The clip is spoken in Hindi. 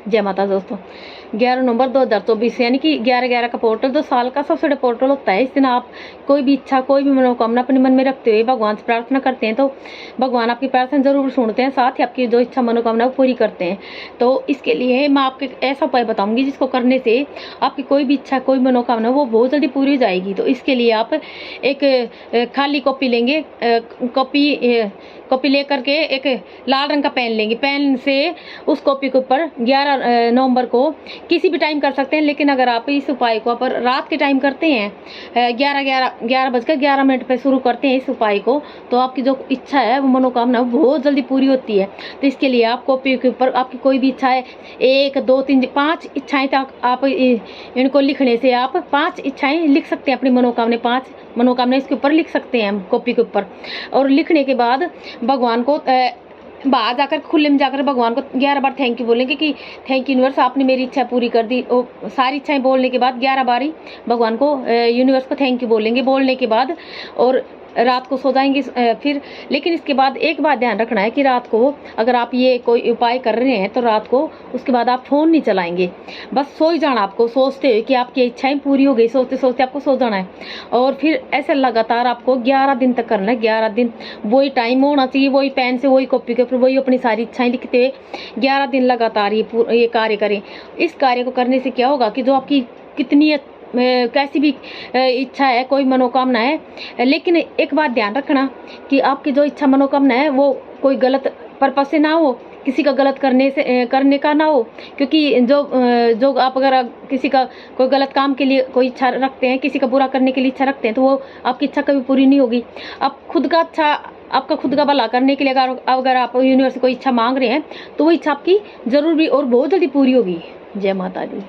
जय माता दोस्तों। 11 नवंबर 2024 यानी कि 11/11 का पोर्टल 2 साल का सबसे बड़ा पोर्टल होता है। इस दिन आप कोई भी इच्छा, कोई भी मनोकामना अपने मन में रखते हुए भगवान से प्रार्थना करते हैं तो भगवान आपकी प्रार्थना जरूर सुनते हैं, साथ ही आपकी जो इच्छा मनोकामना वो पूरी करते हैं। तो इसके लिए मैं आपको एक ऐसा उपाय बताऊंगी जिसको करने से आपकी कोई भी इच्छा, कोई मनोकामना वो बहुत जल्दी पूरी हो जाएगी। तो इसके लिए आप एक खाली कॉपी लेंगे, कॉपी लेकर के एक लाल रंग का पेन लेंगे। पेन से उस कॉपी के ऊपर 11 नवंबर को किसी भी टाइम कर सकते हैं, लेकिन अगर आप इस उपाय को पर रात के टाइम करते हैं 11:11 पे शुरू करते हैं इस उपाय को, तो आपकी जो इच्छा है वो मनोकामना वो बहुत जल्दी पूरी होती है। तो इसके लिए आप कॉपी के ऊपर आपकी कोई भी इच्छा है, 1 2 3 5 इच्छाएं तक आप इनको लिखने से आप 5 इच्छाएं लिख सकते हैं। अपनी मनोकामना 5 मनोकामना इसके ऊपर लिख सकते हैं हम कॉपी के ऊपर। और लिखने के बाद भगवान को बाहर जाकर खुले में जाकर भगवान को 11 बार थैंक यू बोलेंगे कि थैंक यू यूनिवर्स, आपने मेरी इच्छा पूरी कर दी। सारी इच्छाएं बोलने के बाद 11 बार ही भगवान को यूनिवर्स को थैंक यू बोलेंगे। बोलने के बाद और रात को सो जाएंगे फिर। लेकिन इसके बाद एक बात ध्यान रखना है कि रात को अगर आप ये कोई उपाय कर रहे हैं तो रात को उसके बाद आप फ़ोन नहीं चलाएंगे, बस सो ही जाना आपको, सोचते हुए कि आपकी इच्छाएं पूरी हो गई, सोचते सोचते आपको सो जाना है। और फिर ऐसे लगातार आपको 11 दिन तक करना है। 11 दिन वही टाइम होना चाहिए, वही पेन से, वही कॉपी के ऊपर, वही अपनी सारी इच्छाएं लिखते हुए 11 दिन लगातार ये कार्य करें। इस कार्य को करने से क्या होगा कि जो आपकी कितनी कैसी भी इच्छा है, कोई मनोकामना है, लेकिन एक बात ध्यान रखना कि आपकी जो इच्छा मनोकामना है वो कोई गलत पर्पज से ना हो, किसी का गलत करने का ना हो। क्योंकि जो आप अगर किसी का कोई गलत काम के लिए कोई इच्छा रखते हैं, किसी का बुरा करने के लिए इच्छा रखते हैं, तो वो आपकी इच्छा कभी पूरी नहीं होगी। आप खुद का अच्छा, आपका खुद का भला करने के लिए अगर आप यूनिवर्स से कोई इच्छा मांग रहे हैं तो वो इच्छा आपकी जरूर भी और बहुत जल्दी पूरी होगी। जय माता दी।